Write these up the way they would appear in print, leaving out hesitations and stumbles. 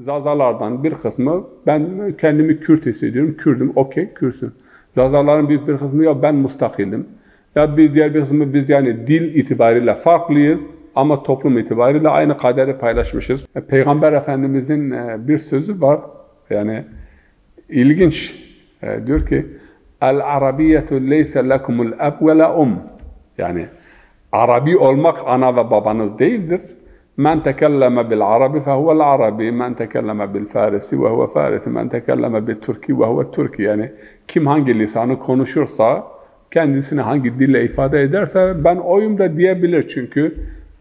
Zazalardan bir kısmı ben kendimi Kürt hissediyorum. Kürdüm, okey, Kürtsün. Zazaların büyük bir kısmı ya ben mustakilim. Ya diğer bir kısmı biz yani dil itibariyle farklıyız ama toplum itibariyle aynı kaderi paylaşmışız. Peygamber Efendimizin bir sözü var. Yani ilginç. Diyor ki El-Arabiyyetu leyse lekumul ab ve la yani Arabi olmak ana ve babanız değildir. Men tekelleme bil Arabi fehuvel Arabi, men tekelleme bil Farisi ve huve Farisi, men tekelleme bil Türki ve huve Türki. Yani kim hangi lisanı konuşursa, kendisini hangi dille ifade ederse ben oyum da diyebilir çünkü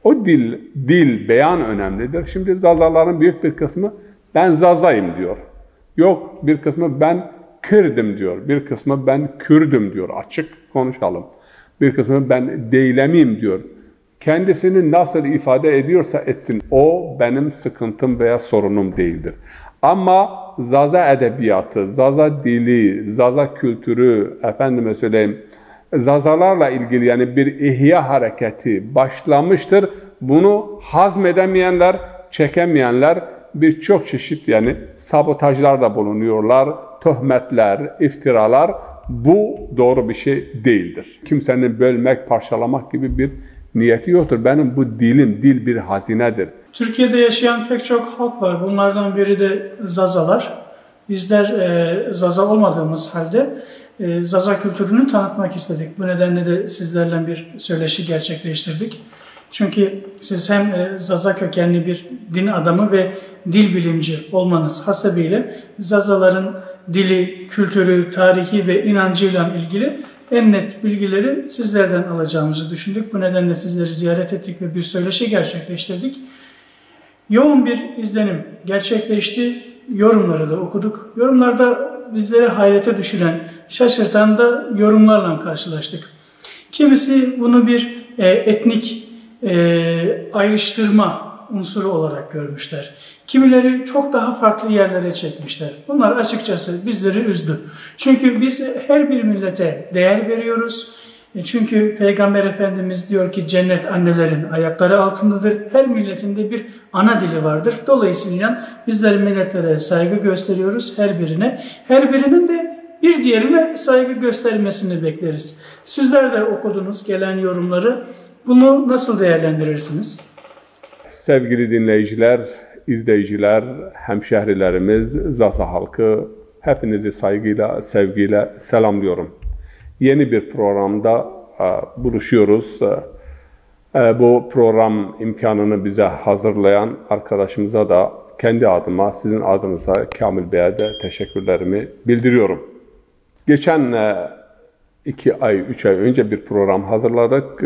o dil, beyan önemlidir. Şimdi Zazaların büyük bir kısmı ben Zazayım diyor. Yok bir kısmı ben Kırdım diyor. Bir kısmı ben Kürdüm diyor. Açık konuşalım. Bir kısmı ben Deylemiyim diyor. Kendisini nasıl ifade ediyorsa etsin. O benim sıkıntım veya sorunum değildir. Ama Zaza edebiyatı, Zaza dili, Zaza kültürü, efendime söyleyeyim, Zazalarla ilgili yani bir ihya hareketi başlamıştır. Bunu hazmedemeyenler, çekemeyenler birçok çeşit yani sabotajlarda bulunuyorlar, töhmetler, iftiralar. Bu doğru bir şey değildir. Kimsenin bölmek, parçalamak gibi bir niyeti yoktur. Benim bu dil bir hazinedir. Türkiye'de yaşayan pek çok halk var. Bunlardan biri de Zazalar. Bizler Zaza olmadığımız halde Zaza kültürünü tanıtmak istedik. Bu nedenle de sizlerle bir söyleşi gerçekleştirdik. Çünkü siz hem Zaza kökenli bir din adamı ve dil bilimci olmanız hasebiyle Zazaların dili, kültürü, tarihi ve inancıyla ilgili en net bilgileri sizlerden alacağımızı düşündük. Bu nedenle sizleri ziyaret ettik ve bir söyleşi gerçekleştirdik. Yoğun bir izlenim gerçekleşti. Yorumları da okuduk. Yorumlarda bizleri hayrete düşüren, şaşırtan da yorumlarla karşılaştık. Kimisi bunu bir etnik ayrıştırma unsuru olarak görmüşler. Kimileri çok daha farklı yerlere çekmişler. Bunlar açıkçası bizleri üzdü. Çünkü biz her bir millete değer veriyoruz. Çünkü Peygamber Efendimiz diyor ki cennet annelerin ayakları altındadır. Her milletin de bir ana dili vardır. Dolayısıyla bizler milletlere saygı gösteriyoruz her birine. Her birinin de bir diğerine saygı göstermesini bekleriz. Sizler de okudunuz gelen yorumları. Bunu nasıl değerlendirirsiniz? Sevgili dinleyiciler, izleyiciler, hemşehrilerimiz, Zaza halkı, hepinizi saygıyla, sevgiyle selamlıyorum. Yeni bir programda buluşuyoruz. Bu program imkanını bize hazırlayan arkadaşımıza da kendi adıma, sizin adınıza Kamil Bey'e de teşekkürlerimi bildiriyorum. Geçen 2 ay, 3 ay önce bir program hazırladık.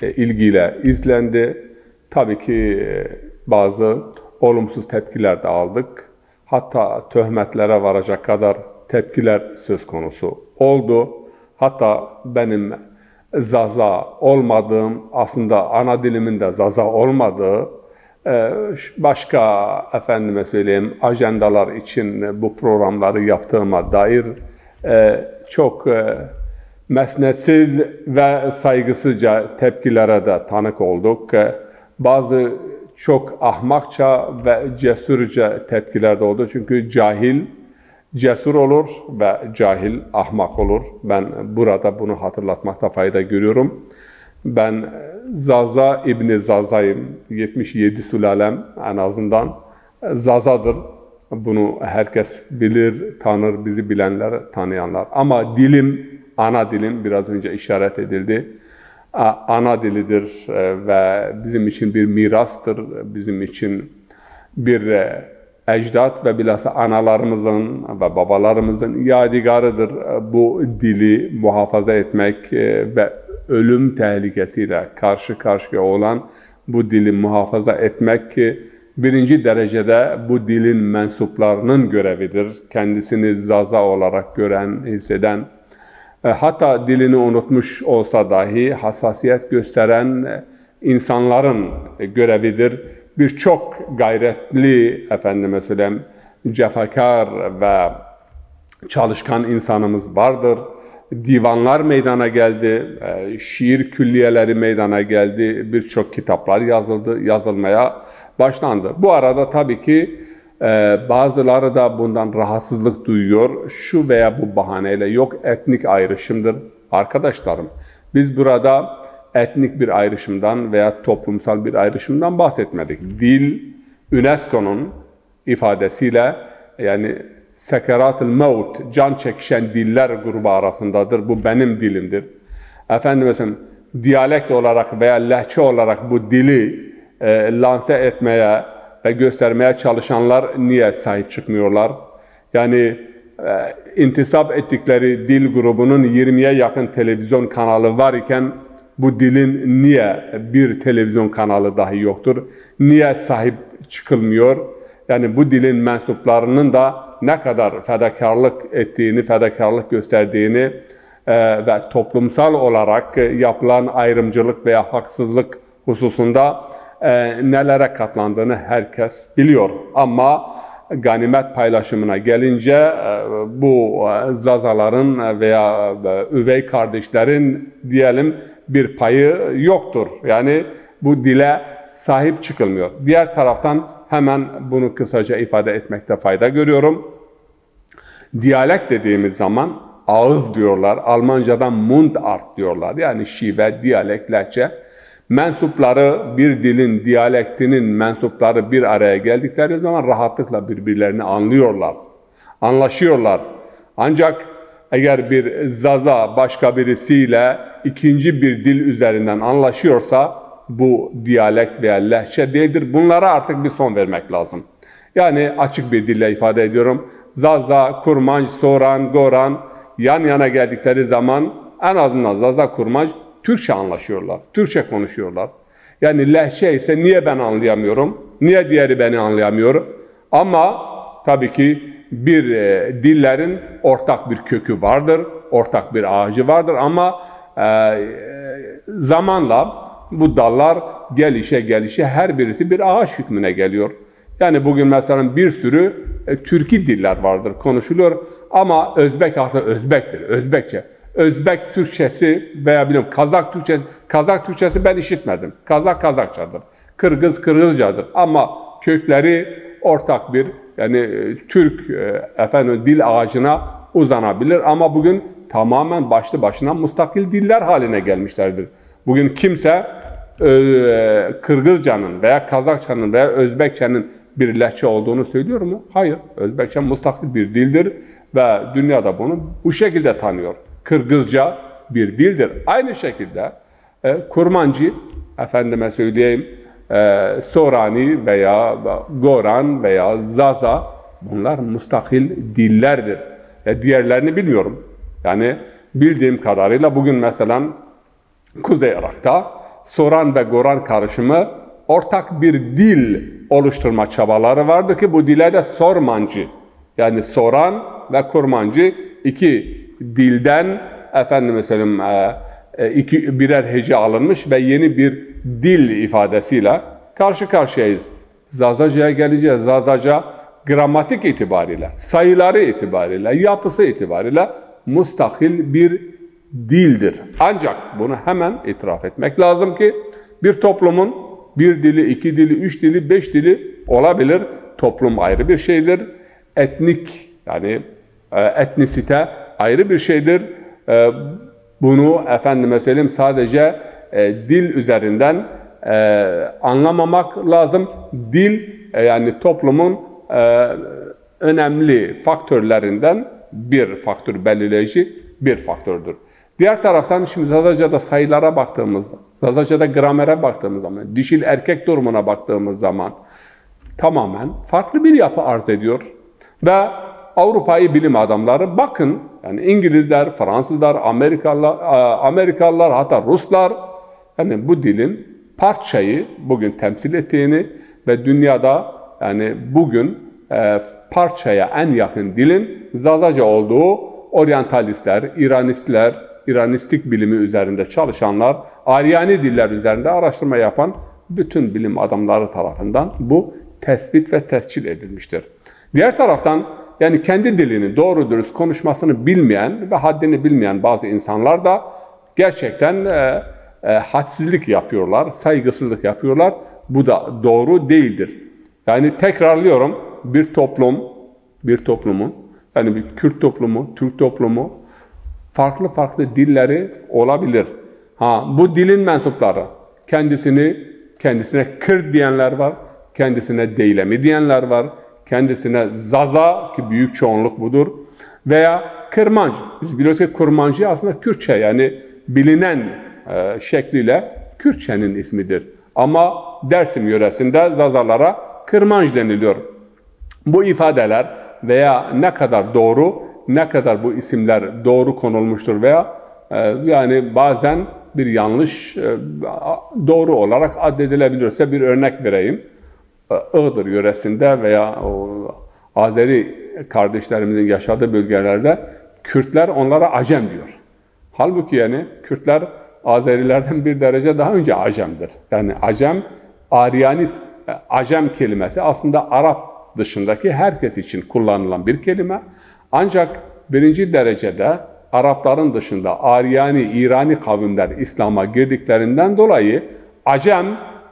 İlgiyle izlendi. Tabii ki bazı olumsuz tepkiler de aldık. Hatta töhmetlere varacak kadar tepkiler söz konusu oldu. Hatta benim Zaza olmadığım, aslında ana dilimin de Zaza olmadığı, başka efendime söyleyeyim ajandalar için bu programları yaptığıma dair çok mesnetsiz ve saygısızca tepkilere de tanık olduk. Bazı çok ahmakça ve cesurca tepkiler de oldu. Çünkü cahil cesur olur ve cahil ahmak olur. Ben burada bunu hatırlatmakta fayda görüyorum. Ben Zaza İbni Zaza'yım. 77 sülalem en azından Zaza'dır. Bunu herkes bilir, tanır, bizi bilenler, tanıyanlar. Ama dilim, ana dilim biraz önce işaret edildi. Ana dilidir ve bizim için bir mirastır, bizim için bir ecdat ve bilhassa analarımızın ve babalarımızın yadigarıdır. Bu dili muhafaza etmek ve ölüm tehlikesiyle karşı karşıya olan bu dili muhafaza etmek birinci derecede bu dilin mensuplarının görevidir. Kendisini Zaza olarak gören, hisseden, hatta dilini unutmuş olsa dahi hassasiyet gösteren insanların görevidir. Birçok gayretli, efendime söyleyeyim, cefakar ve çalışkan insanımız vardır. Divanlar meydana geldi, şiir külliyeleri meydana geldi, birçok kitaplar yazıldı, yazılmaya başlandı. Bu arada tabii ki bazıları da bundan rahatsızlık duyuyor. Şu veya bu bahaneyle yok etnik ayrışımdır. Arkadaşlarım, biz burada etnik bir ayrışımdan veya toplumsal bir ayrışımdan bahsetmedik. Dil, UNESCO'nun ifadesiyle yani sekerat-ı mevt, can çekişen diller grubu arasındadır. Bu benim dilimdir. Efendim mesela diyalekt olarak veya lehçe olarak bu dili lanse etmeye ve göstermeye çalışanlar niye sahip çıkmıyorlar? Yani intisap ettikleri dil grubunun 20'ye yakın televizyon kanalı var iken bu dilin niye bir televizyon kanalı dahi yoktur? Niye sahip çıkılmıyor? Yani bu dilin mensuplarının da ne kadar fedakarlık ettiğini, fedakarlık gösterdiğini ve toplumsal olarak yapılan ayrımcılık veya haksızlık hususunda nelere katlandığını herkes biliyor. Ama ganimet paylaşımına gelince bu zazaların veya üvey kardeşlerin diyelim bir payı yoktur. Yani bu dile sahip çıkılmıyor. Diğer taraftan hemen bunu kısaca ifade etmekte fayda görüyorum. Diyalekt dediğimiz zaman ağız diyorlar. Almancadan Mundart diyorlar. Yani şive, diyalekt, lehçe. Mensupları, bir dilin, diyalektinin mensupları bir araya geldikleri zaman rahatlıkla birbirlerini anlıyorlar. Anlaşıyorlar. Ancak eğer bir zaza başka birisiyle ikinci bir dil üzerinden anlaşıyorsa bu diyalekt veya lehçe değildir. Bunlara artık bir son vermek lazım. Yani açık bir dille ifade ediyorum. Zaza, kurmanç, soran, goran yan yana geldikleri zaman en azından zaza, kurmanç Türkçe anlaşıyorlar. Türkçe konuşuyorlar. Yani lehçe ise niye ben anlayamıyorum? Niye diğeri beni anlayamıyor? Ama tabii ki bir dillerin ortak bir kökü vardır. Ortak bir ağacı vardır ama zamanla bu dallar gelişe her birisi bir ağaç hükmüne geliyor. Yani bugün mesela bir sürü Türki diller vardır, konuşuluyor ama Özbek artık Özbektir, Özbekçe. Özbek Türkçesi veya bilmiyorum Kazak Türkçesi ben işitmedim. Kazakçadır. Kırgız Kırgızcadır. Ama kökleri ortak bir yani Türk dil ağacına uzanabilir ama bugün tamamen başlı başına müstakil diller haline gelmişlerdir. Bugün kimse Kırgızcanın veya Kazakçanın veya Özbekçenin bir lehçe olduğunu söylüyor mu? Hayır. Özbekçe müstakil bir dildir ve dünyada bunu bu şekilde tanıyor. Kırgızca bir dildir. Aynı şekilde Kurmancı, efendime söyleyeyim, Sorani veya Goran veya Zaza bunlar müstakil dillerdir. Diğerlerini bilmiyorum. Yani bildiğim kadarıyla bugün mesela Kuzey Irak'ta Soran ve Goran karışımı ortak bir dil oluşturma çabaları vardı ki bu dile de Sormancı yani Soran ve Kurmancı iki dilden birer hece alınmış ve yeni bir dil ifadesiyle karşı karşıyayız. Zazaca'ya geleceğiz. Zazaca gramatik itibariyle, sayıları itibariyle, yapısı itibariyle müstakil bir dildir. Ancak bunu hemen itiraf etmek lazım ki bir toplumun bir dili, iki dili, üç dili, beş dili olabilir. Toplum ayrı bir şeydir. Etnik yani etnisite ayrı bir şeydir. Bunu sadece dil üzerinden anlamamak lazım. Dil yani toplumun önemli faktörlerinden bir faktör, belirleyici bir faktördür. Diğer taraftan şimdi Zazaca'da sayılara baktığımızda, Zazaca'da gramere baktığımız zaman, dişil erkek durumuna baktığımız zaman tamamen farklı bir yapı arz ediyor. Ve Avrupa'yı bilim adamları bakın, yani İngilizler, Fransızlar, Amerikalılar hatta Ruslar yani bu dilin parçayı bugün temsil ettiğini ve dünyada yani bugün parçaya en yakın dilin Zazaca olduğu oryantalistler, İranistler, İranistik bilimi üzerinde çalışanlar, Aryani diller üzerinde araştırma yapan bütün bilim adamları tarafından bu tespit ve tescil edilmiştir. Diğer taraftan yani kendi dilini doğru dürüst konuşmasını bilmeyen ve haddini bilmeyen bazı insanlar da gerçekten hadsizlik yapıyorlar, saygısızlık yapıyorlar. Bu da doğru değildir. Yani tekrarlıyorum, bir toplumun, yani bir Kürt toplumu, Türk toplumu, farklı dilleri olabilir. Bu dilin mensupları kendisine Kürt diyenler var, kendisine Deylemi diyenler var, kendisine Zaza ki büyük çoğunluk budur veya Kırmanç. Biz biliyoruz ki Kurmancı aslında Kürtçe, yani bilinen şekliyle Kürtçenin ismidir. Ama Dersim yöresinde Zazalara Kırmanç deniliyor. Bu ifadeler veya ne kadar doğru, ne kadar bu isimler doğru konulmuştur veya yani bazen bir yanlış doğru olarak addedilebilirse bir örnek vereyim. Iğdır yöresinde veya Azeri kardeşlerimizin yaşadığı bölgelerde Kürtler onlara Acem diyor. Halbuki yani Kürtler Azerilerden bir derece daha önce Acem'dir. Yani Acem, Aryani, Acem kelimesi aslında Arap dışındaki herkes için kullanılan bir kelime. Ancak birinci derecede Arapların dışında Aryani, İrani kavimler İslam'a girdiklerinden dolayı Acem,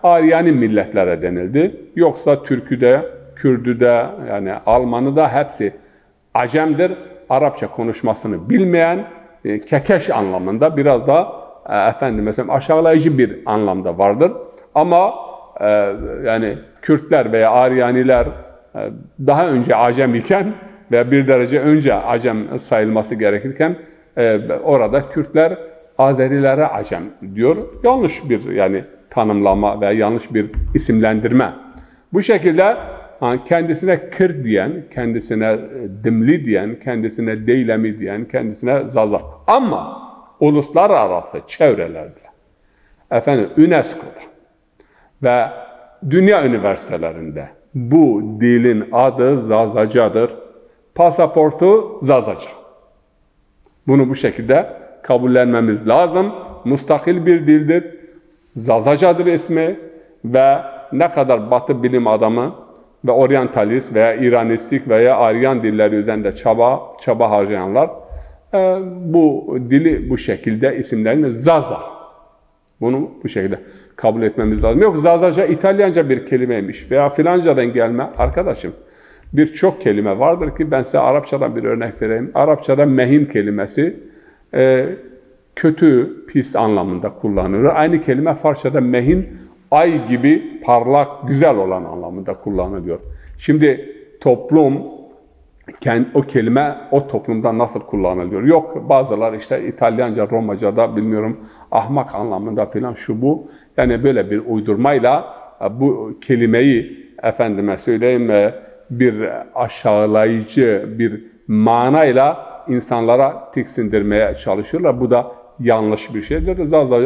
Aryani milletlere denildi. Yoksa Türk'ü de, Kürd'ü de, yani Alman'ı da hepsi Acem'dir. Arapça konuşmasını bilmeyen, kekeş anlamında biraz da mesela aşağılayıcı bir anlamda vardır. Ama yani Kürtler veya Aryaniler daha önce Acem iken veya bir derece önce Acem sayılması gerekirken orada Kürtler Azerilere Acem diyor. Yanlış bir yani tanımlama veya yanlış bir isimlendirme. Bu şekilde kendisine Kürt diyen, kendisine Dimli diyen, kendisine Deylemi diyen, kendisine Zaza. Ama uluslararası çevrelerde, UNESCO'da ve dünya üniversitelerinde bu dilin adı Zazacadır. Pasaportu Zazaca. Bunu bu şekilde kabullenmemiz lazım. Müstakil bir dildir. Zazacadır ismi ve ne kadar Batı bilim adamı ve oryantalist veya İranistik veya Aryan dilleri üzerinde çaba harcayanlar bu dili bu şekilde isimlerini Zaza. Bunu bu şekilde kabul etmemiz lazım. Yok Zazaca İtalyanca bir kelimeymiş veya filancadan gelme arkadaşım. Birçok kelime vardır ki ben size Arapçadan bir örnek vereyim. Arapçada mehin kelimesi kötü, pis anlamında kullanılır. Aynı kelime Farsçada mehin, ay gibi parlak, güzel olan anlamında kullanılıyor. Şimdi toplum, o kelime o toplumda nasıl kullanılıyor? Yok bazılar işte İtalyanca, Romaca'da bilmiyorum ahmak anlamında filan şu bu. Yani böyle bir uydurmayla bu kelimeyi efendime söyleyeyim bir aşağılayıcı bir manayla insanlara tiksindirmeye çalışıyorlar. Bu da yanlış bir şeydir. Zaza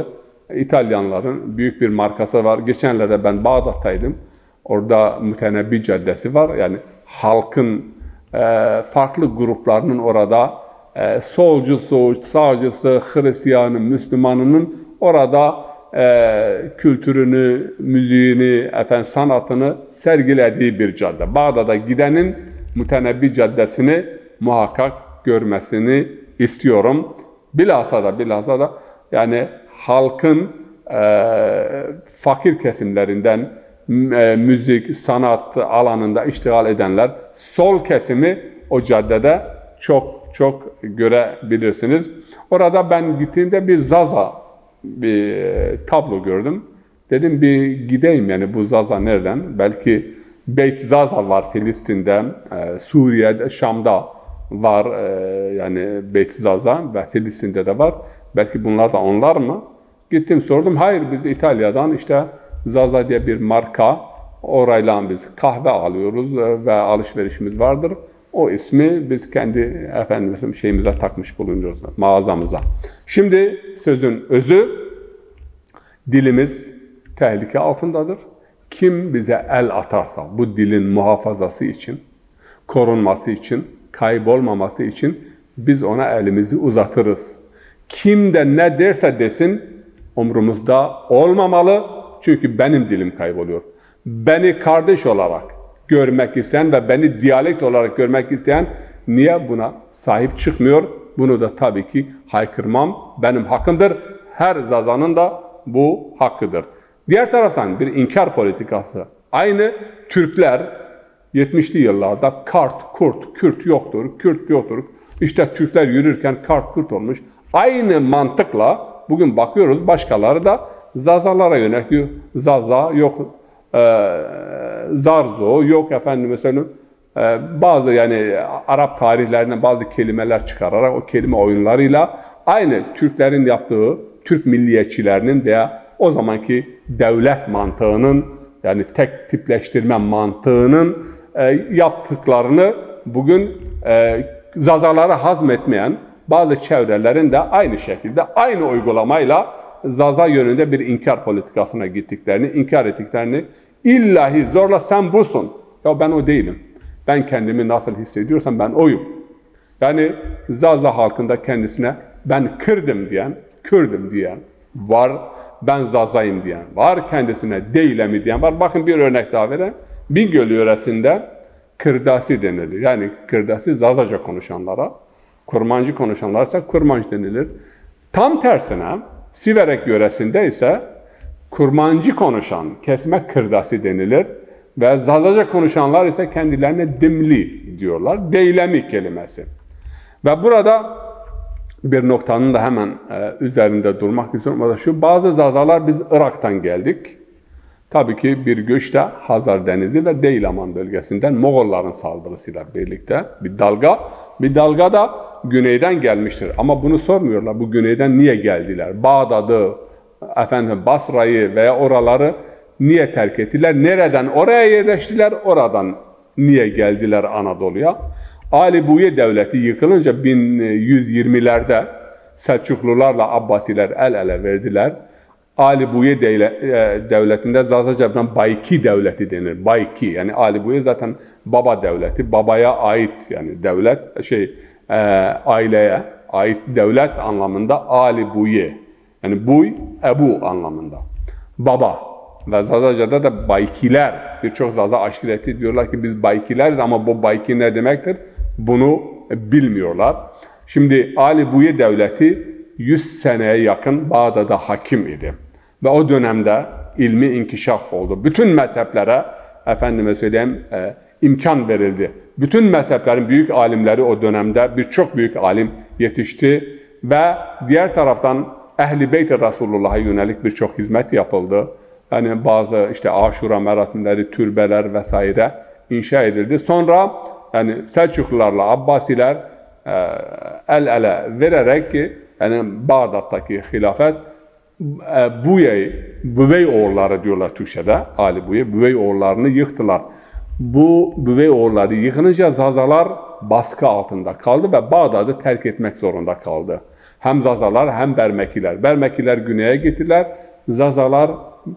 İtalyanların büyük bir markası var. Geçenlerde ben Bağdat'taydım. Orada Mütenebbi Caddesi var. Yani halkın farklı gruplarının orada solcusu, sağcısı, Hristiyanı, Müslümanının orada kültürünü, müziğini, sanatını sergilediği bir cadde. Bağdat'a gidenin Mütenebbi Caddesi'ni muhakkak görmesini istiyorum. Bilhassa da yani halkın fakir kesimlerinden müzik, sanat alanında iştigal edenler, sol kesimi o caddede çok görebilirsiniz. Orada ben gittiğimde bir Zaza bir tablo gördüm. Dedim bir gideyim yani bu Zaza nereden? Belki Beyt Zaza var Filistin'de, Suriye'de, Şam'da var yani Beyt Zaza ve Filistin'de de var. Belki bunlar da onlar mı? Gittim sordum. Hayır biz İtalya'dan işte Zaza diye bir marka orayla biz kahve alıyoruz ve alışverişimiz vardır. O ismi biz kendi şeyimize takmış bulunuyoruz mağazamıza. Şimdi sözün özü dilimiz tehlike altındadır. Kim bize el atarsa bu dilin muhafazası için, korunması için, kaybolmaması için biz ona elimizi uzatırız. Kim de ne derse desin umrumuzda olmamalı. Çünkü benim dilim kayboluyor. Beni kardeş olarak görmek isteyen ve beni diyalekt olarak görmek isteyen niye buna sahip çıkmıyor? Bunu da tabii ki haykırmam benim hakkımdır. Her Zaza'nın da bu hakkıdır. Diğer taraftan bir inkar politikası. Aynı Türkler 70'li yıllarda Kart, Kurt, Kürt yoktur, Kürt yoktur. İşte Türkler yürürken Kart, Kürt olmuş. Aynı mantıkla bugün bakıyoruz başkaları da Zazalara yöneliyor. Zaza yok, Zarzo yok efendim mesela bazı yani Arap tarihlerinden bazı kelimeler çıkararak o kelime oyunlarıyla aynı Türklerin yaptığı Türk milliyetçilerinin veya o zamanki devlet mantığının yani tek tipleştirme mantığının yaptıklarını bugün Zazaları hazmetmeyen bazı çevrelerin de aynı şekilde aynı uygulamayla Zaza yönünde bir inkar politikasına gittiklerini, inkar ettiklerini illahi zorla sen busun. Ya ben o değilim. Ben kendimi nasıl hissediyorsam ben oyum. Yani Zaza halkında kendisine ben Kürdüm diyen var, ben Zazayım diyen var, kendisine değilemi diyen var. Bakın bir örnek daha vereyim. Bingöl yöresinde Kırdasi denilir. Yani Kırdasi Zazaca konuşanlara, Kurmancı konuşanlara ise Kurmancı denilir. Tam tersine Siverek yöresinde ise Kurmancı konuşan kesme Kırdasi denilir. Ve Zazaca konuşanlar ise kendilerine Dimli diyorlar. Deylemi kelimesi. Ve burada bir noktanın da hemen üzerinde durmak istiyorum. O da şu, bazı Zazalar biz Irak'tan geldik. Tabii ki bir göçte Hazar Denizi ve Deylaman bölgesinden Moğolların saldırısıyla birlikte bir dalga da güneyden gelmiştir. Ama bunu sormuyorlar. Bu güneyden niye geldiler? Bağdat'ı, Basra'yı veya oraları niye terk ettiler? Nereden oraya yerleştiler? Oradan niye geldiler Anadolu'ya? Ali Buye Devleti yıkılınca 1120'lerde Selçuklularla Abbasiler el ele verdiler. Ali Buye Devleti'nde Zazaca'dan Bayki Devleti denir. Bayki yani Ali Buye zaten baba devleti. Babaya ait yani devlet aileye ait devlet anlamında Ali Buye. Yani Buy, Ebu anlamında. Baba. Ve Zazaca'da da Baykiler. Birçok Zaza aşireti diyorlar ki biz Baykileriz ama bu Bayki ne demektir? Bunu bilmiyorlar. Şimdi Ali Buye Devleti 100 seneye yakın Bağdat'da hakim idi. Ve o dönemde ilmi inkişaf oldu. Bütün mezheplere imkan verildi. Bütün mezheplerin büyük alimleri o dönemde birçok büyük alim yetişti. Ve diğer taraftan Ehl-i Beyt-i Resulullah'a yönelik birçok hizmet yapıldı. Yani bazı Aşura merasimleri, türbeler vesaire inşa edildi. Sonra yani Selçuklularla Abbasiler el ele vererek ki yani Bağdat'taki hilafet Büvey oğulları diyorlar Türkçe'de. Ali Buye, Büvey oğullarını yıktılar. Bu Büvey oğulları yıkılınca Zazalar baskı altında kaldı ve Bağdat'ı terk etmek zorunda kaldı. Hem Zazalar hem Bermekiler. Bermekiler güneye gittiler. Zazalar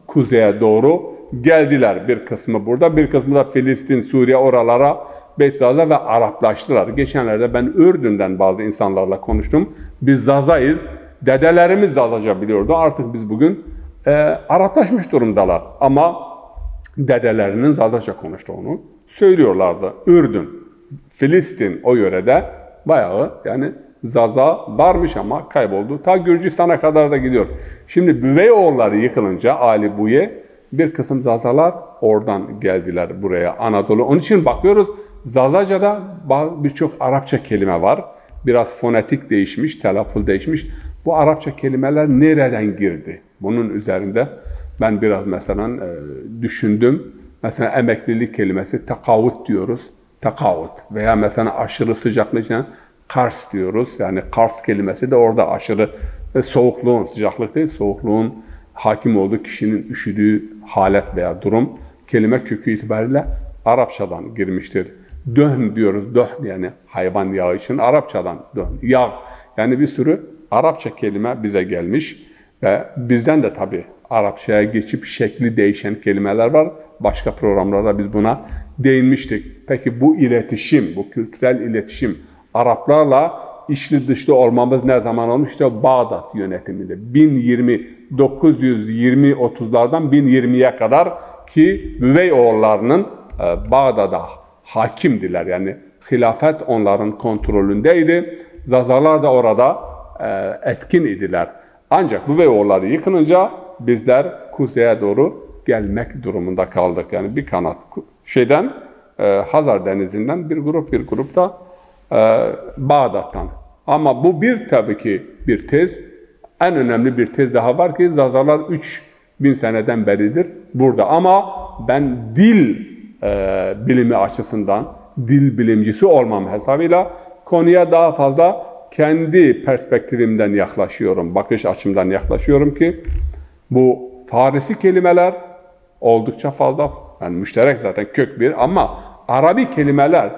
kuzeye doğru geldiler. Bir kısmı burada, bir kısmı da Filistin, Suriye oralara Beytzaza ve Araplaştılar. Geçenlerde ben Ürdün'den bazı insanlarla konuştum. Biz Zazayız. Dedelerimiz Zazaca biliyordu. Artık biz bugün Araplaşmış durumdalar. Ama dedelerinin Zazaca konuştuğunu söylüyorlardı. Ürdün, Filistin o yörede bayağı yani Zaza varmış ama kayboldu. Ta Gürcistan'a kadar da gidiyor. Şimdi Büveyoğulları yıkılınca Ali Buye bir kısım Zazalar oradan geldiler buraya Anadolu. Onun için bakıyoruz Zazaca'da birçok Arapça kelime var. Biraz fonetik değişmiş, telaffuz değişmiş. Bu Arapça kelimeler nereden girdi? Bunun üzerinde ben biraz mesela düşündüm. Mesela emeklilik kelimesi takavut diyoruz. Takavut veya mesela aşırı sıcaklık için Kars diyoruz. Yani Kars kelimesi de orada aşırı soğukluğun, sıcaklık değil, soğukluğun hakim olduğu kişinin üşüdüğü halet veya durum kelime kökü itibariyle Arapçadan girmiştir. Döhn diyoruz. Döhn yani hayvan yağı için Arapçadan döhn. Yağ. Yani bir sürü Arapça kelime bize gelmiş ve bizden de tabii Arapçaya geçip şekli değişen kelimeler var. Başka programlarda biz buna değinmiştik. Peki bu iletişim, bu kültürel iletişim Araplarla içli dışlı olmamız ne zaman olmuş? İşte Bağdat yönetiminde. 920-30'lardan 1020'ye kadar ki Büveyoğullarının Bağdat'a hakimdiler. Yani hilafet onların kontrolündeydi. Zazalar da orada etkin idiler. Ancak Büveyoğulları yıkılınca bizler kuzeye doğru gelmek durumunda kaldık. Yani bir kanat Hazar Denizi'nden bir grup da Bağdat'tan. Ama bu tabii ki bir tez. En önemli bir tez daha var ki Zazalar 3000 seneden beridir burada. Ama ben dil bilimi açısından, dil bilimcisi olmam hesabıyla konuya daha fazla kendi perspektifimden yaklaşıyorum, bakış açımdan yaklaşıyorum ki bu Farisi kelimeler oldukça fazla, yani müşterek zaten kök bir, ama Arabi kelimeler,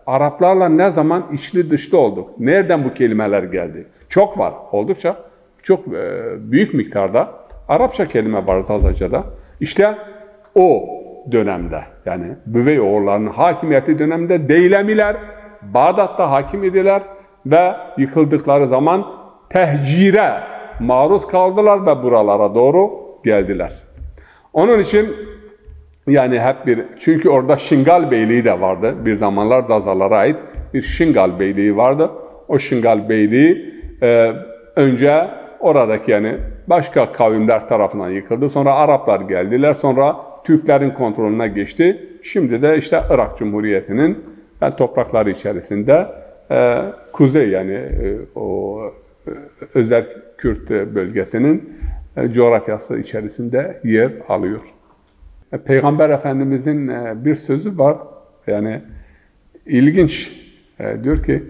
Araplarla ne zaman içli dışlı olduk? Nereden bu kelimeler geldi? Çok var, oldukça çok büyük miktarda Arapça kelime var Zazaca'da. İşte o dönemde, yani Büveyoğullarının hakimiyeti döneminde Deylemiler Bağdat'ta hakim idiler ve yıkıldıkları zaman tehcire maruz kaldılar ve buralara doğru geldiler. Onun için yani çünkü orada Şingal Beyliği de vardı. Bir zamanlar Zazalara ait bir Şingal Beyliği vardı. O Şingal Beyliği önce oradaki yani başka kavimler tarafından yıkıldı. Sonra Araplar geldiler. Sonra Türklerin kontrolüne geçti. Şimdi de işte Irak Cumhuriyeti'nin toprakları içerisinde kuzey yani o Özerk Kürt bölgesinin coğrafyası içerisinde yer alıyor. Peygamber Efendimizin bir sözü var. Yani ilginç. Diyor ki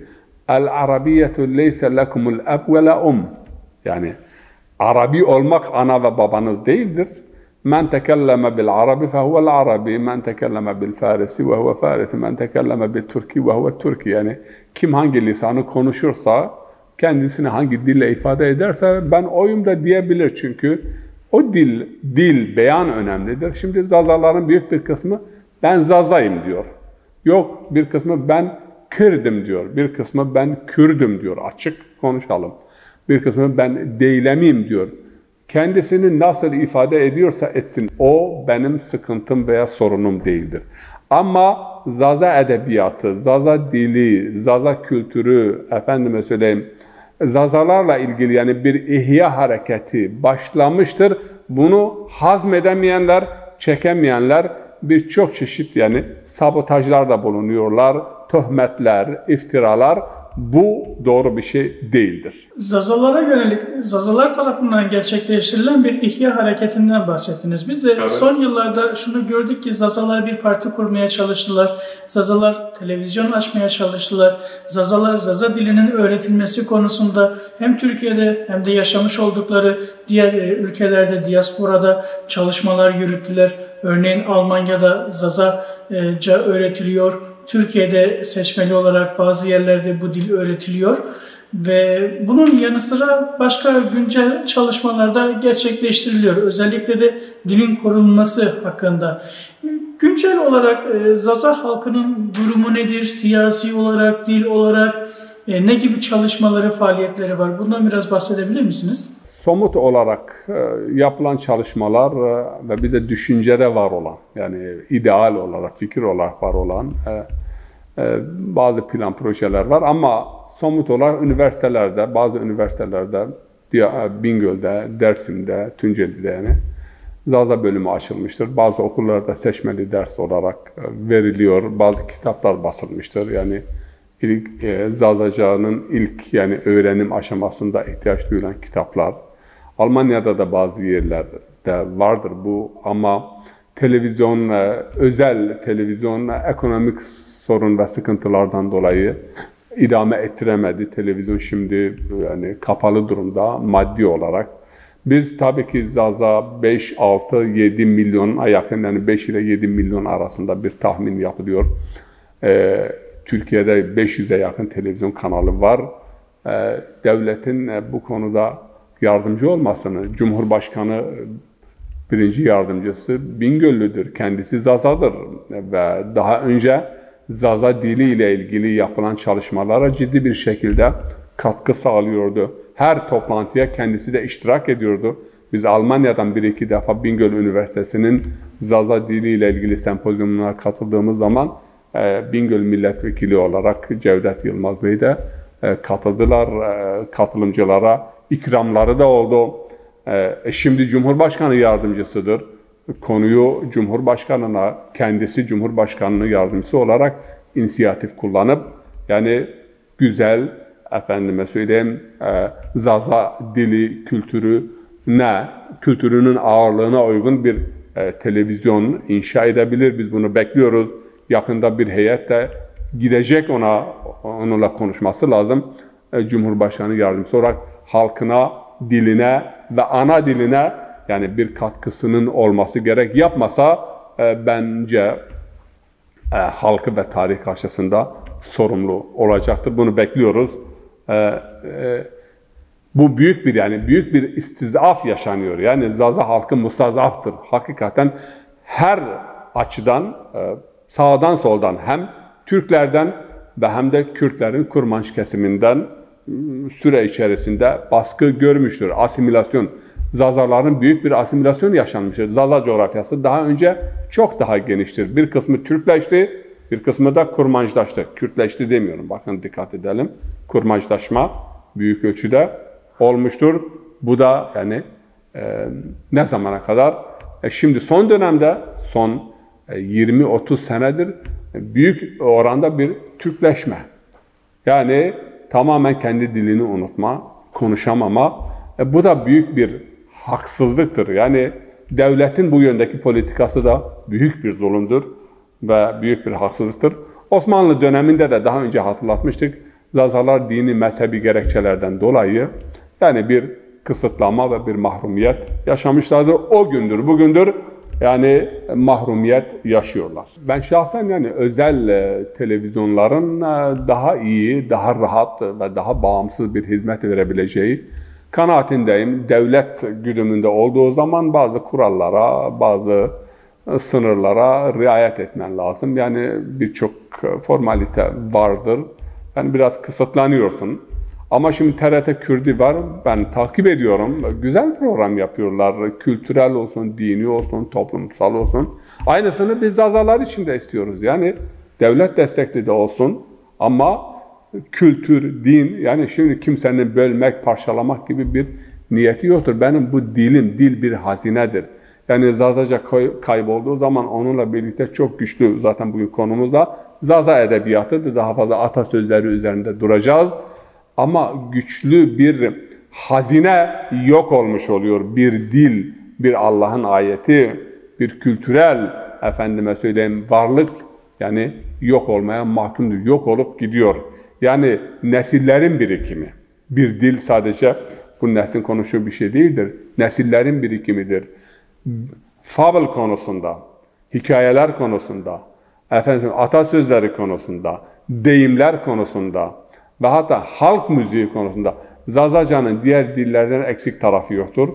El-Arabiyyetu leyse lekumul ab ve la yani Arabi olmak ana ve babanız değildir. Men tekelleme bil Arabi fehuvel Arabi, men tekelleme bil Farisi ve huve Farisi, men tekelleme bil Türki ve huve Türki. Yani kim hangi lisanı konuşursa, kendisini hangi dille ifade ederse ben oyum da diyebilir. Çünkü o dil, beyan önemlidir. Şimdi Zazaların büyük bir kısmı ben Zazayım diyor. Yok, bir kısmı ben Kırdım diyor. Bir kısmı ben Kürdüm diyor. Açık konuşalım. Bir kısmı ben Deylemiyim diyor. Kendisini nasıl ifade ediyorsa etsin. O benim sıkıntım veya sorunum değildir. Ama Zaza edebiyatı, Zaza dili, Zaza kültürü, efendime söyleyeyim, Zazalarla ilgili yani bir ihya hareketi başlamıştır. Bunu hazmedemeyenler, çekemeyenler birçok çeşit yani sabotajlarda bulunuyorlar, töhmetler, iftiralar. Bu doğru bir şey değildir. Zazalara yönelik, Zazalar tarafından gerçekleştirilen bir ihya hareketinden bahsettiniz. Biz de son yıllarda şunu gördük ki Zazalar bir parti kurmaya çalıştılar. Zazalar televizyon açmaya çalıştılar. Zazalar, Zaza dilinin öğretilmesi konusunda hem Türkiye'de hem de yaşamış oldukları diğer ülkelerde, diasporada çalışmalar yürüttüler. Örneğin Almanya'da Zazaca öğretiliyor. Türkiye'de seçmeli olarak bazı yerlerde bu dil öğretiliyor ve bunun yanı sıra başka güncel çalışmalarda gerçekleştiriliyor. Özellikle de dilin korunması hakkında. Güncel olarak Zaza halkının durumu nedir? Siyasi olarak, dil olarak ne gibi çalışmaları, faaliyetleri var? Bundan biraz bahsedebilir misiniz? Somut olarak yapılan çalışmalar ve bir de düşüncede var olan, yani ideal olarak, fikir olarak var olan bazı plan projeler var. Ama somut olarak üniversitelerde, bazı üniversitelerde, Bingöl'de, Dersim'de, Tunceli'de yani Zaza bölümü açılmıştır. Bazı okullarda seçmeli ders olarak veriliyor. Bazı kitaplar basılmıştır. Yani Zazaca'nın ilk yani öğrenim aşamasında ihtiyaç duyulan kitaplar. Almanya'da da bazı yerlerde vardır bu ama televizyon, özel televizyon ekonomik sorun ve sıkıntılardan dolayı idame ettiremedi. Televizyon şimdi yani kapalı durumda maddi olarak. Biz tabii ki Zaza 5, 6, 7 milyona yakın yani 5 ile 7 milyon arasında bir tahmin yapılıyor. Türkiye'de 500'e yakın televizyon kanalı var. Devletin bu konuda yardımcı olmasını, Cumhurbaşkanı birinci yardımcısı Bingöllüdür, kendisi Zazadır ve daha önce Zaza dili ile ilgili yapılan çalışmalara ciddi bir şekilde katkı sağlıyordu. Her toplantıya kendisi de iştirak ediyordu. Biz Almanya'dan bir iki defa Bingöl Üniversitesi'nin Zaza dili ile ilgili sempozyumuna katıldığımız zaman Bingöl milletvekili olarak Cevdet Yılmaz Bey de katıldılar. Katılımcılara ikramları da oldu. Şimdi Cumhurbaşkanı yardımcısıdır. konuyu Cumhurbaşkanı'na, kendisi Cumhurbaşkanı'nın yardımcısı olarak inisiyatif kullanıp, yani güzel, efendime söyleyeyim, Zaza dili kültürünün ağırlığına uygun bir televizyon inşa edebilir. Biz bunu bekliyoruz. Yakında bir heyet de gidecek, onunla konuşması lazım. Cumhurbaşkanı yardımcısı olarak halkına, diline ve ana diline yani bir katkısının olması gerek. Yapmasa bence halkı ve tarih karşısında sorumlu olacaktır. Bunu bekliyoruz. Bu büyük bir istizaf yaşanıyor. Yani Zaza halkı mustazaftır. Hakikaten her açıdan, sağdan soldan, hem Türklerden ve hem de Kürtlerin Kurmanş kesiminden süre içerisinde baskı görmüştür. Asimilasyon, Zazaların büyük bir asimilasyon yaşanmıştır. Zaza coğrafyası daha önce çok daha geniştir. Bir kısmı Türkleşti, bir kısmı da Kurmançlaştı. Kürtleşti demiyorum, bakın dikkat edelim. Kurmançlaşma büyük ölçüde olmuştur. Bu da yani ne zamana kadar? Şimdi son dönemde, son 20-30 senedir büyük oranda bir Türkleşme. Yani tamamen kendi dilini unutma, konuşamama. Bu da büyük bir haksızlıktır. Yani devletin bu yöndeki politikası da büyük bir zulümdür ve büyük bir haksızlıktır. Osmanlı döneminde de daha önce hatırlatmıştık. Zazalar dini mezhebi gerekçelerden dolayı yani bir kısıtlama ve bir mahrumiyet yaşamışlardır. O gündür, bugündür yani mahrumiyet yaşıyorlar. Ben şahsen yani özel televizyonların daha iyi, daha rahat ve daha bağımsız bir hizmet verebileceği kanaatindeyim. Devlet güdümünde olduğu zaman bazı kurallara, bazı sınırlara riayet etmen lazım. Yani birçok formalite vardır. Yani biraz kısıtlanıyorsun. Ama şimdi TRT Kürdi var, ben takip ediyorum. Güzel program yapıyorlar. Kültürel olsun, dini olsun, toplumsal olsun. Aynısını biz Zazalar için de istiyoruz. Yani devlet destekli de olsun ama kültür, din, yani şimdi kimsenin bölmek, parçalamak gibi bir niyeti yoktur. Benim bu dil bir hazinedir. Yani Zazaca kaybolduğu zaman onunla birlikte çok güçlü, zaten bugün konumuzda Zaza edebiyatıdır. Daha fazla atasözleri üzerinde duracağız. Ama güçlü bir hazine yok olmuş oluyor. Bir dil, bir Allah'ın ayeti, bir kültürel, efendime söyleyeyim, varlık yani yok olmaya mahkumdur. Yok olup gidiyor. Yani nesillerin birikimi. Bir dil sadece bu neslin konuştuğu bir şey değildir. Nesillerin birikimidir. Fabel konusunda, hikayeler konusunda, atasözleri konusunda, deyimler konusunda ve hatta halk müziği konusunda Zazaca'nın diğer dillerden eksik tarafı yoktur.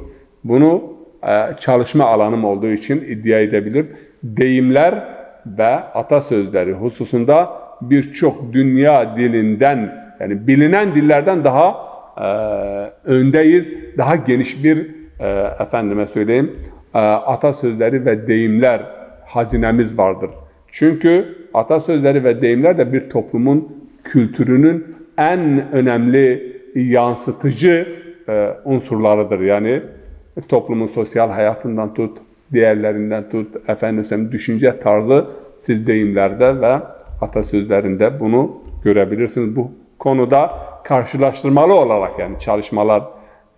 Bunu çalışma alanım olduğu için iddia edebilir. Deyimler ve atasözleri hususunda birçok dünya dilinden, yani bilinen dillerden daha öndeyiz. Daha geniş bir efendime söyleyeyim atasözleri ve deyimler hazinemiz vardır. Çünkü atasözleri ve deyimler de bir toplumun kültürünün en önemli yansıtıcı unsurlarıdır. Yani toplumun sosyal hayatından tut, değerlerinden tut, düşünce tarzı, siz deyimlerde ve atasözlerinde bunu görebilirsiniz. Bu konuda karşılaştırmalı olarak yani çalışmalar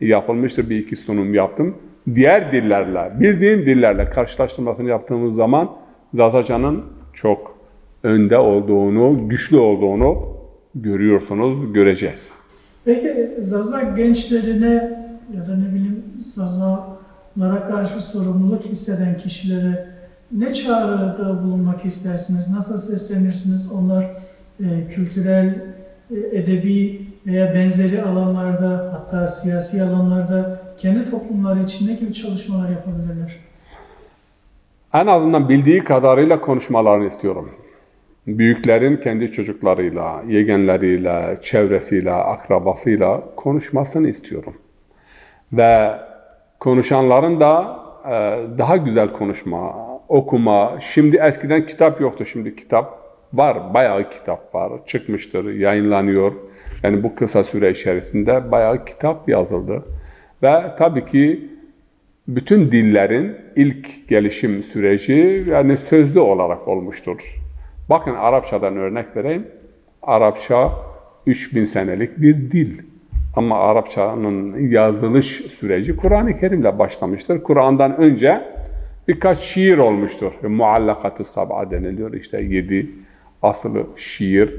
yapılmıştır. Bir iki sunum yaptım. Diğer dillerle, bildiğim dillerle karşılaştırmasını yaptığımız zaman Zazaca'nın çok önde olduğunu, güçlü olduğunu görüyorsunuz, göreceğiz. Peki Zaza gençlerine ya da ne bileyim Zazalara karşı sorumluluk hisseden kişilere ne çağrıda bulunmak istersiniz? Nasıl seslenirsiniz? Onlar kültürel, edebi veya benzeri alanlarda, hatta siyasi alanlarda kendi toplumları için ne gibi çalışmalar yapabilirler? En azından bildiği kadarıyla konuşmalarını istiyorum. Büyüklerin kendi çocuklarıyla, yegenleriyle, çevresiyle, akrabasıyla konuşmasını istiyorum. Ve konuşanların da daha güzel konuşma, okuma. Şimdi eskiden kitap yoktu, şimdi kitap var, bayağı kitap var, çıkmıştır, yayınlanıyor. Yani bu kısa süre içerisinde bayağı kitap yazıldı. Ve tabii ki Bütün dillerin ilk gelişim süreci yani sözlü olarak olmuştur. Bakın Arapçadan örnek vereyim. Arapça 3000 senelik bir dil. Ama Arapçanın yazılış süreci Kur'an-ı Kerim'le başlamıştır. Kur'an'dan önce birkaç şiir olmuştur. Muallakat-ı sab'a deniliyor. İşte 7 asılı şiir.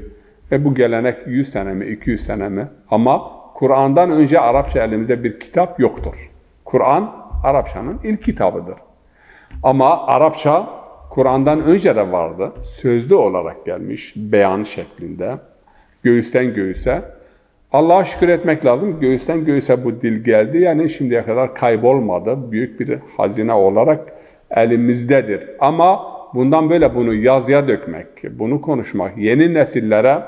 Ve bu gelenek 100 sene mi, 200 sene mi? Ama Kur'an'dan önce Arapça elimizde bir kitap yoktur. Kur'an, Arapçanın ilk kitabıdır. Ama Arapça, Kur'an'dan önce de vardı. Sözlü olarak gelmiş, beyan şeklinde. Göğüsten göğüse. Allah'a şükür etmek lazım. Göğüsten göğüse bu dil geldi. Yani şimdiye kadar kaybolmadı. Büyük bir hazine olarak elimizdedir. Ama bundan böyle bunu yazıya dökmek, bunu konuşmak, yeni nesillere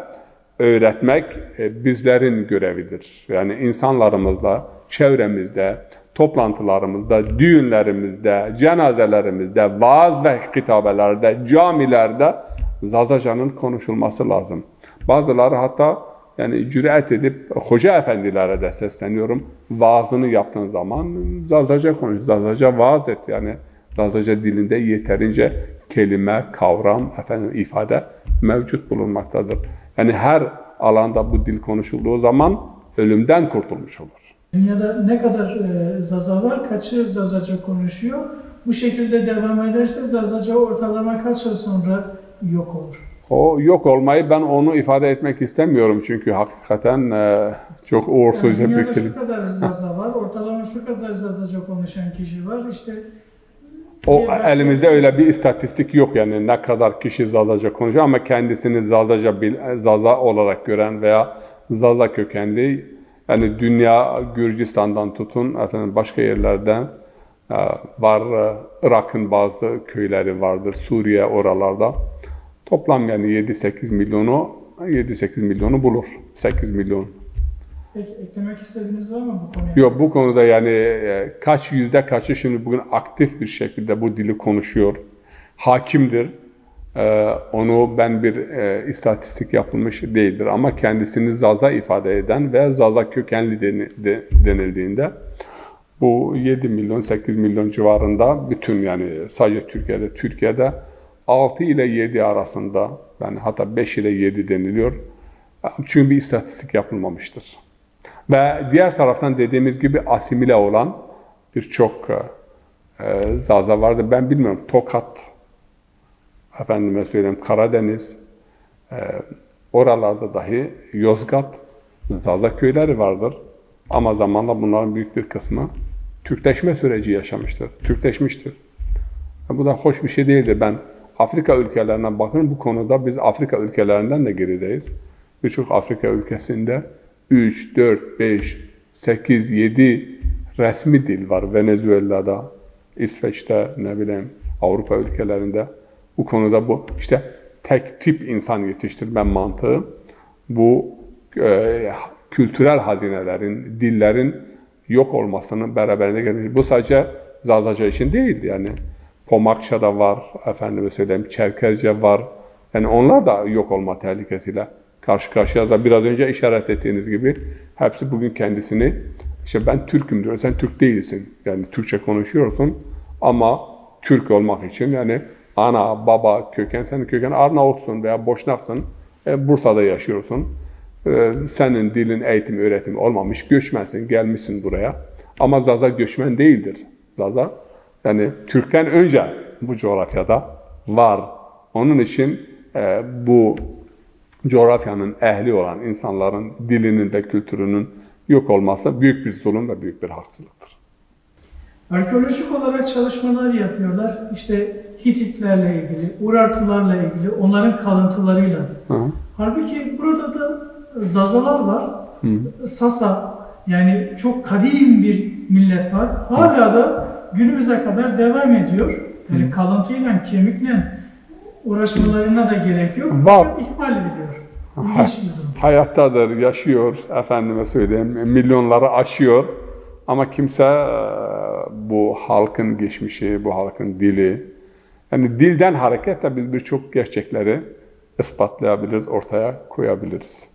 öğretmek bizlerin görevidir. Yani insanlarımızla, çevremizde, toplantılarımızda, düğünlerimizde, cenazelerimizde, vaaz ve hitabelerde, camilerde Zazacanın konuşulması lazım. Bazıları hatta yani cüret edip hoca efendilere de sesleniyorum. Vaazını yaptığın zaman Zazaca konuş, Zazaca vaaz et. Yani Zazaca dilinde yeterince kelime, kavram, ifade mevcut bulunmaktadır. Yani her alanda bu dil konuşulduğu zaman ölümden kurtulmuş olur. Dünyada ne kadar Zaza var, kaçı Zazaca konuşuyor? Bu şekilde devam ederse Zazaca ortalama kaç yıl sonra yok olur? O yok olmayı ben onu ifade etmek istemiyorum çünkü hakikaten çok uğursuzca yani bir kelime. Dünyada şu kadar Zaza var, ortalama şu kadar Zazaca konuşan kişi var. İşte o elimizde öyle bir istatistik yok yani ne kadar kişi Zazaca konuşuyor ama kendisini Zaza olarak gören veya Zaza kökenli yani dünya Gürcistan'dan tutun başka yerlerden var, Irak'ın bazı köyleri vardır, Suriye oralarda. Toplam yani 7-8 milyonu bulur. 8 milyon. Peki eklemek istediğiniz var mı bu konuya? Yok bu konuda yani yüzde kaçı şimdi bugün aktif bir şekilde bu dili konuşuyor. Hakimdir. Onu ben bir istatistik yapılmış değildir ama kendisini Zaza ifade eden ve Zaza kökenli denildiğinde bu 7 milyon 8 milyon civarında bütün yani sadece Türkiye'de 6 ile 7 arasında yani hatta 5 ile 7 deniliyor. Çünkü bir istatistik yapılmamıştır. Ve diğer taraftan dediğimiz gibi asimile olan birçok Zaza vardı. Ben bilmiyorum Tokat, efendime söyleyeyim Karadeniz, oralarda dahi Yozgat, Zaza köyleri vardır. Ama zamanla bunların büyük bir kısmı Türkleşme süreci yaşamıştır, Türkleşmiştir. Bu da hoş bir şey değildir. Ben Afrika ülkelerine bakın bu konuda biz Afrika ülkelerinden de gerideyiz. Birçok Afrika ülkesinde 3, 4, 5, 8, 7 resmi dil var. Venezuela'da, İsveç'te, ne bileyim Avrupa ülkelerinde. Bu konuda bu işte tek tip insan yetiştirme mantığı bu kültürel hazinelerin, dillerin yok olmasının beraberinde gelmiş. Bu sadece Zazaca için değil yani. Pomakça'da var, efendime söyleyeyim Çerkezce var. Yani onlar da yok olma tehlikesiyle karşı karşıya da biraz önce işaret ettiğiniz gibi hepsi bugün kendisini işte ben Türk'üm diyor. Sen Türk değilsin. Yani Türkçe konuşuyorsun ama Türk olmak için yani ana, baba, köken, senin köken Arnavutsun veya Boşnaksın, Bursa'da yaşıyorsun. Senin dilin, eğitim, öğretim olmamış, göçmensin, gelmişsin buraya. Ama Zaza göçmen değildir. Zaza yani Türk'ten önce bu coğrafyada var. Onun için bu coğrafyanın ehli olan insanların dilinin ve kültürünün yok olması büyük bir zulüm ve büyük bir haksızlıktır. Arkeolojik olarak çalışmalar yapıyorlar. İşte Hititlerle ilgili, Urartularla ilgili, onların kalıntılarıyla. Hı. Halbuki burada da Zazalar var. Hı. Sasa, yani çok kadim bir millet var. Hala da günümüze kadar devam ediyor. Yani kalıntıyla, kemikle uğraşmalarına da gerek yok. Var. İhmal ediliyor. Hayattadır, yaşıyor, efendime söyleyeyim, milyonları aşıyor. Ama kimse bu halkın geçmişi, bu halkın dili, yani dilden hareketle biz birçok gerçekleri ispatlayabiliriz, ortaya koyabiliriz.